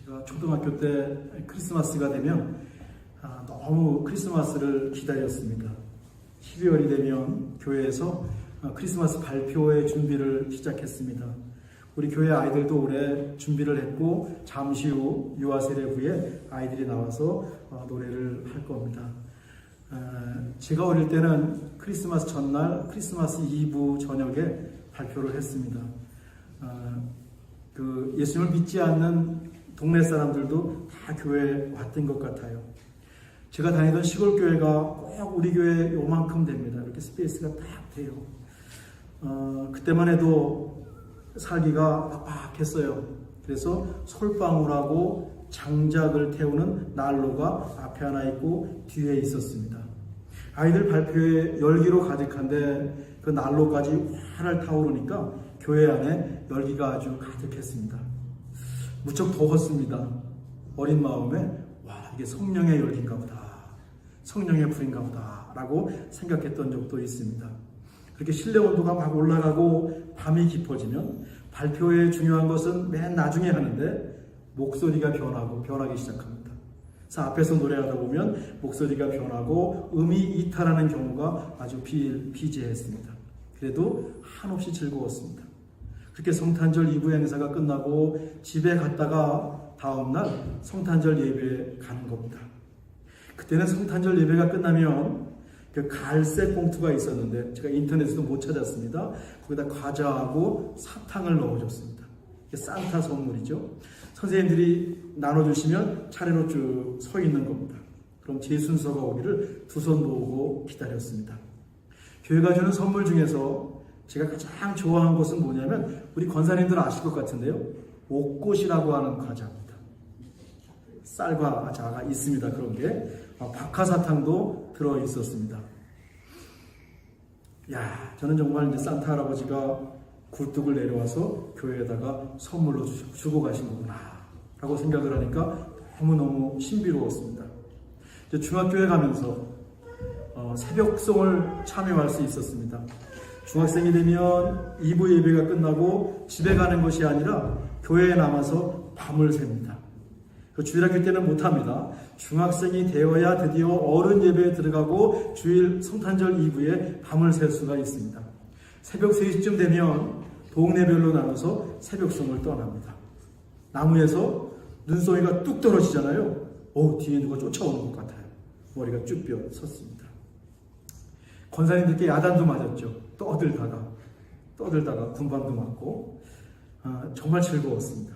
제가 초등학교 때 크리스마스가 되면 너무 크리스마스를 기다렸습니다. 12월이 되면 교회에서 크리스마스 발표회 준비를 시작했습니다. 우리 교회 아이들도 올해 준비를 했고 잠시 후 유아 세례 후에 아이들이 나와서 노래를 할 겁니다. 제가 어릴 때는 크리스마스 전날, 크리스마스 이브 저녁에 발표를 했습니다. 예수님을 믿지 않는 동네 사람들도 다 교회에 왔던 것 같아요. 제가 다니던 시골 교회가 꼭 우리 교회 요만큼 됩니다. 이렇게 스페이스가 딱 돼요. 그때만 해도 살기가 빡빡했어요. 그래서 솔방울하고 장작을 태우는 난로가 앞에 하나 있고 뒤에 있었습니다. 아이들 발표에 열기로 가득한데 그 난로까지 활활 타오르니까 교회 안에 열기가 아주 가득했습니다. 무척 더웠습니다. 어린 마음에 이게 성령의 열기인가 보다, 성령의 불인가 보다 라고 생각했던 적도 있습니다. 그렇게 실내 온도가 막 올라가고 밤이 깊어지면 발표에 중요한 것은 맨 나중에 하는데 목소리가 변하기 시작합니다. 그래서 앞에서 노래하다 보면 목소리가 변하고 음이 이탈하는 경우가 아주 비일비재했습니다. 그래도 한없이 즐거웠습니다. 그렇게 성탄절 2부 행사가 끝나고 집에 갔다가 다음날 성탄절 예배에 가는 겁니다. 그때는 성탄절 예배가 끝나면 그 갈색 봉투가 있었는데 제가 인터넷에도 못 찾았습니다. 거기다 과자하고 사탕을 넣어줬습니다. 이게 산타 선물이죠. 선생님들이 나눠주시면 차례로 쭉 서 있는 겁니다. 그럼 제 순서가 오기를 두 손 모으고 기다렸습니다. 교회가 주는 선물 중에서 제가 가장 좋아하는 것은 뭐냐면 우리 권사님들 아실 것 같은데요. 옥꽃이라고 하는 과자입니다. 쌀과자가 있습니다. 그런 게 박하사탕도 들어있었습니다. 저는 정말 이제 산타 할아버지가 굴뚝을 내려와서 교회에다가 선물로 주고 가신 거구나 라고 생각을 하니까 너무너무 신비로웠습니다. 이제 중학교에 가면서 새벽송을 참여할 수 있었습니다. 중학생이 되면 2부 예배가 끝나고 집에 가는 것이 아니라 교회에 남아서 밤을 셉니다. 주일학교 때는 못합니다. 중학생이 되어야 드디어 어른 예배에 들어가고 주일 성탄절 2부에 밤을 셀 수가 있습니다. 새벽 3시쯤 되면 동네별로 나눠서 새벽송을 떠납니다. 나무에서 눈송이가 뚝 떨어지잖아요. 뒤에 누가 쫓아오는 것 같아요. 머리가 쭉 뼈 섰습니다. 권사님들께 야단도 맞았죠. 떠들다가 군밤도 맞고 정말 즐거웠습니다.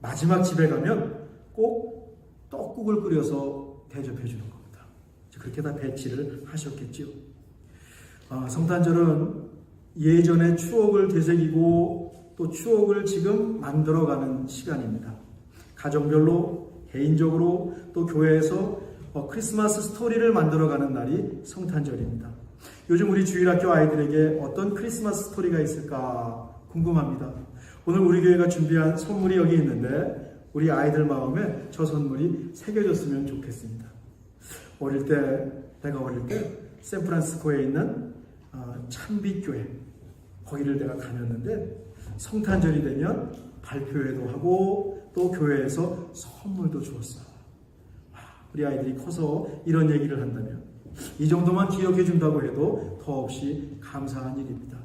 마지막 집에 가면 꼭 떡국을 끓여서 대접해 주는 겁니다. 그렇게 다 배치를 하셨겠죠. 성탄절은 예전의 추억을 되새기고 또 추억을 지금 만들어가는 시간입니다. 가정별로, 개인적으로 또 교회에서 크리스마스 스토리를 만들어가는 날이 성탄절입니다. 요즘 우리 주일학교 아이들에게 어떤 크리스마스 스토리가 있을까 궁금합니다. 오늘 우리 교회가 준비한 선물이 여기 있는데 우리 아이들 마음에 저 선물이 새겨졌으면 좋겠습니다. 내가 어릴 때 샌프란시스코에 있는 참빛교회, 거기를 내가 다녔는데 성탄절이 되면 발표회도 하고 또 교회에서 선물도 주었어. 우리 아이들이 커서 이런 얘기를 한다면 이 정도만 기억해 준다고 해도 더없이 감사한 일입니다.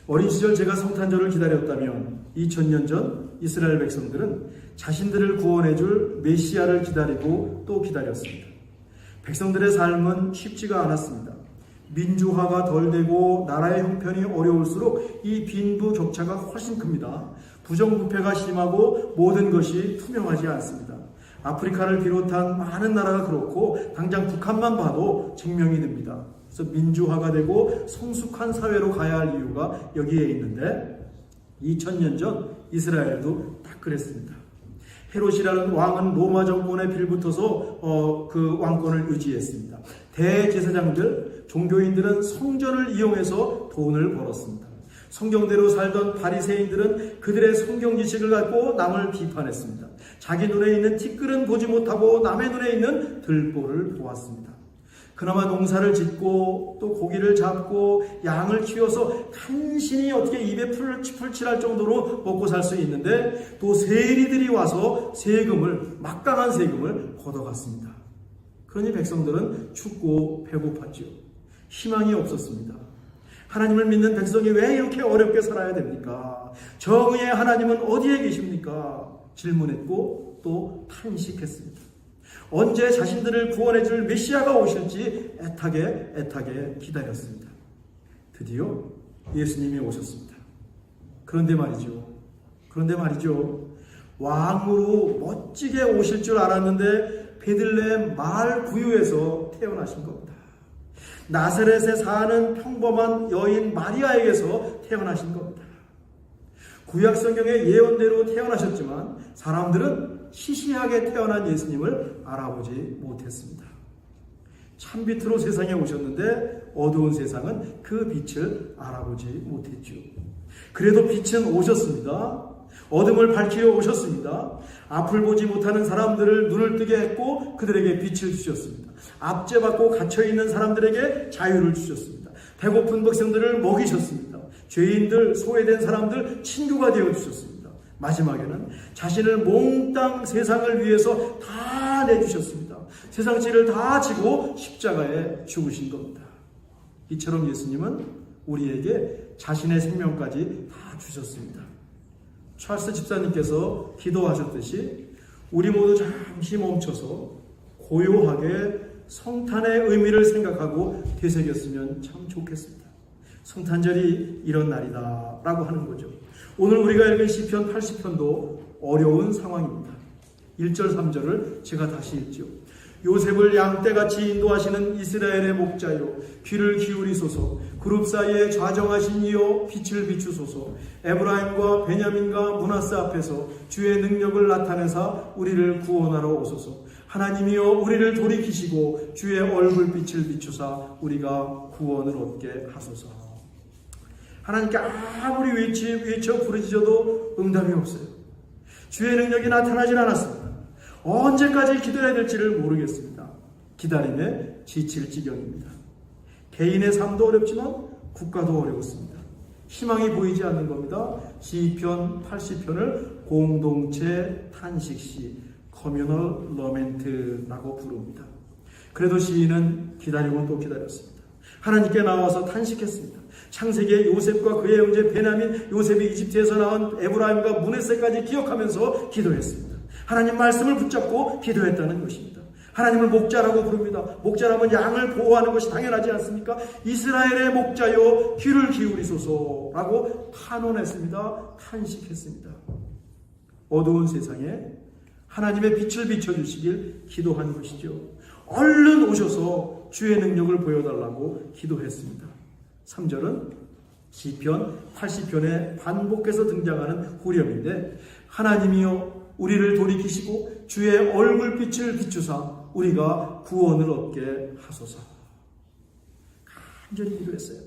어린 시절 제가 성탄절을 기다렸다면 2000년 전 이스라엘 백성들은 자신들을 구원해 줄 메시아를 기다리고 또 기다렸습니다. 백성들의 삶은 쉽지가 않았습니다. 민주화가 덜 되고 나라의 형편이 어려울수록 이 빈부격차가 훨씬 큽니다. 부정부패가 심하고 모든 것이 투명하지 않습니다. 아프리카를 비롯한 많은 나라가 그렇고 당장 북한만 봐도 증명이 됩니다. 그래서 민주화가 되고 성숙한 사회로 가야 할 이유가 여기에 있는데 2000년 전 이스라엘도 딱 그랬습니다. 헤롯이라는 왕은 로마 정권에 빌붙어서 그 왕권을 유지했습니다. 대제사장들, 종교인들은 성전을 이용해서 돈을 벌었습니다. 성경대로 살던 바리새인들은 그들의 성경 지식을 갖고 남을 비판했습니다. 자기 눈에 있는 티끌은 보지 못하고 남의 눈에 있는 들보를 보았습니다. 그나마 농사를 짓고 또 고기를 잡고 양을 키워서 간신히 어떻게 입에 풀칠할 정도로 먹고 살 수 있는데 또 세리들이 와서 막강한 세금을 걷어갔습니다. 그러니 백성들은 춥고 배고팠죠. 희망이 없었습니다. 하나님을 믿는 백성이 왜 이렇게 어렵게 살아야 됩니까? 정의의 하나님은 어디에 계십니까? 질문했고 또 탄식했습니다. 언제 자신들을 구원해 줄 메시아가 오실지 애타게 기다렸습니다. 드디어 예수님이 오셨습니다. 그런데 말이죠. 왕으로 멋지게 오실 줄 알았는데 베들레헴 마을 구유에서 태어나신 겁니다. 나사렛에 사는 평범한 여인 마리아에게서 태어나신 겁니다. 구약 성경의 예언대로 태어나셨지만 사람들은 시시하게 태어난 예수님을 알아보지 못했습니다. 찬빛으로 세상에 오셨는데 어두운 세상은 그 빛을 알아보지 못했죠. 그래도 빛은 오셨습니다. 어둠을 밝히려 오셨습니다. 앞을 보지 못하는 사람들을 눈을 뜨게 했고 그들에게 빛을 주셨습니다. 압제받고 갇혀있는 사람들에게 자유를 주셨습니다. 배고픈 백성들을 먹이셨습니다. 죄인들, 소외된 사람들 친구가 되어주셨습니다. 마지막에는 자신을 몽땅 세상을 위해서 다 내주셨습니다. 세상 죄를 다 지고 십자가에 죽으신 겁니다. 이처럼 예수님은 우리에게 자신의 생명까지 다 주셨습니다. 찰스 집사님께서 기도하셨듯이 우리 모두 잠시 멈춰서 고요하게 성탄의 의미를 생각하고 되새겼으면 참 좋겠습니다. 성탄절이 이런 날이다 라고 하는 거죠. 오늘 우리가 읽은 시편 80편도 어려운 상황입니다. 1절 3절을 제가 다시 읽죠. 요셉을 양떼같이 인도하시는 이스라엘의 목자여 귀를 기울이소서. 그룹 사이에 좌정하신 이여 빛을 비추소서. 에브라임과 베냐민과 므낫세 앞에서 주의 능력을 나타내사 우리를 구원하러 오소서. 하나님이여 우리를 돌이키시고 주의 얼굴빛을 비추사 우리가 구원을 얻게 하소서. 하나님께 아무리 외쳐 부르짖어도 응답이 없어요. 주의 능력이 나타나질 않았습니다. 언제까지 기다려야 될지를 모르겠습니다. 기다림에 지칠 지경입니다. 개인의 삶도 어렵지만 국가도 어려웠습니다. 희망이 보이지 않는 겁니다. 시편 80편을 공동체 탄식시 커뮤널 러멘트라고 부릅니다. 그래도 시인은 기다리고 또 기다렸습니다. 하나님께 나와서 탄식했습니다. 창세기의 요셉과 그의 형제 베냐민, 요셉이 이집트에서 나온 에브라임과 므낫세까지 기억하면서 기도했습니다. 하나님 말씀을 붙잡고 기도했다는 것입니다. 하나님을 목자라고 부릅니다. 목자라면 양을 보호하는 것이 당연하지 않습니까? 이스라엘의 목자여 귀를 기울이소서라고 탄원했습니다. 탄식했습니다. 어두운 세상에 하나님의 빛을 비춰주시길 기도한 것이죠. 얼른 오셔서 주의 능력을 보여달라고 기도했습니다. 3절은 시편 80편에 반복해서 등장하는 후렴인데 하나님이여 우리를 돌이키시고 주의 얼굴빛을 비추사 우리가 구원을 얻게 하소서. 간절히 기도했어요.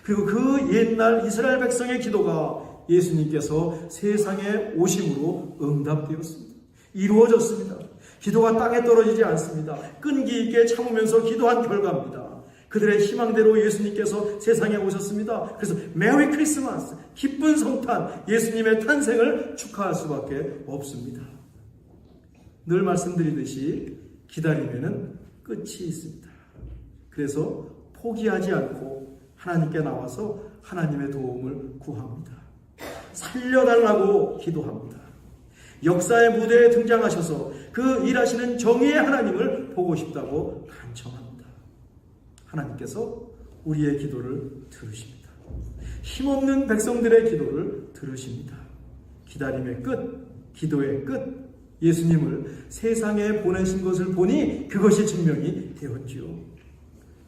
그리고 그 옛날 이스라엘 백성의 기도가 예수님께서 세상에 오심으로 응답되었습니다. 이루어졌습니다. 기도가 땅에 떨어지지 않습니다. 끈기 있게 참으면서 기도한 결과입니다. 그들의 희망대로 예수님께서 세상에 오셨습니다. 그래서 메리 크리스마스, 기쁜 성탄, 예수님의 탄생을 축하할 수밖에 없습니다. 늘 말씀드리듯이 기다림에는 끝이 있습니다. 그래서 포기하지 않고 하나님께 나와서 하나님의 도움을 구합니다. 살려달라고 기도합니다. 역사의 무대에 등장하셔서 그 일하시는 정의의 하나님을 보고 싶다고 간청합니다. 하나님께서 우리의 기도를 들으십니다. 힘없는 백성들의 기도를 들으십니다. 기다림의 끝, 기도의 끝, 예수님을 세상에 보내신 것을 보니 그것이 증명이 되었지요.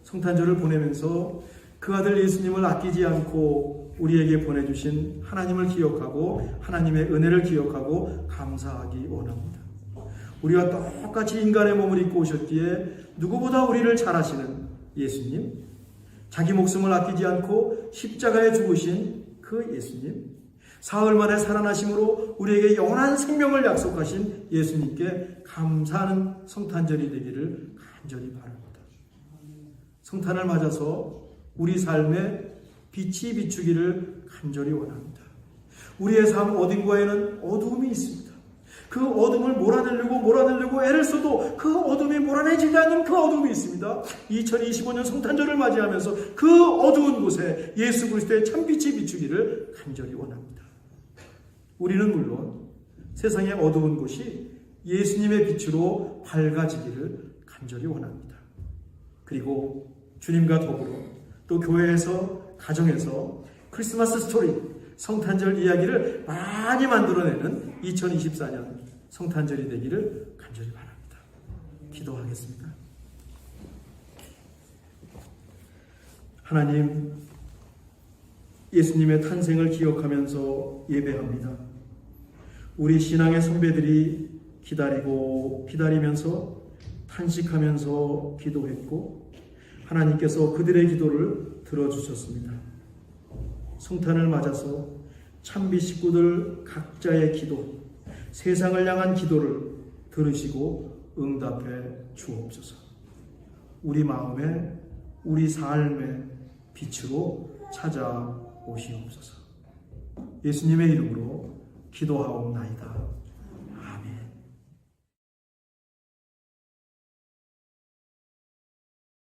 성탄절을 보내면서 그 아들 예수님을 아끼지 않고 우리에게 보내주신 하나님을 기억하고 하나님의 은혜를 기억하고 감사하기 원합니다. 우리와 똑같이 인간의 몸을 입고 오셨기에 누구보다 우리를 잘 아시는 예수님, 자기 목숨을 아끼지 않고 십자가에 죽으신 그 예수님, 사흘 만에 살아나심으로 우리에게 영원한 생명을 약속하신 예수님께 감사하는 성탄절이 되기를 간절히 바랍니다. 성탄을 맞아서 우리 삶에 빛이 비추기를 간절히 원합니다. 우리의 삶 어딘가에는 어두움이 있습니다. 그 어둠을 몰아내려고 애를 써도 그 어둠이 몰아내지지 않는 그 어둠이 있습니다. 2025년 성탄절을 맞이하면서 그 어두운 곳에 예수 그리스도의 참빛이 비추기를 간절히 원합니다. 우리는 물론 세상의 어두운 곳이 예수님의 빛으로 밝아지기를 간절히 원합니다. 그리고 주님과 더불어 또 교회에서, 가정에서 크리스마스 스토리, 성탄절 이야기를 많이 만들어내는 2024년 성탄절이 되기를 간절히 바랍니다. 기도하겠습니다. 하나님, 예수님의 탄생을 기억하면서 예배합니다. 우리 신앙의 선배들이 기다리면서 탄식하면서 기도했고 하나님께서 그들의 기도를 들어주셨습니다. 성탄을 맞아서 참비 식구들 각자의 기도, 세상을 향한 기도를 들으시고 응답해 주옵소서. 우리 마음에, 우리 삶의 빛으로 찾아오시옵소서. 예수님의 이름으로 기도하옵나이다.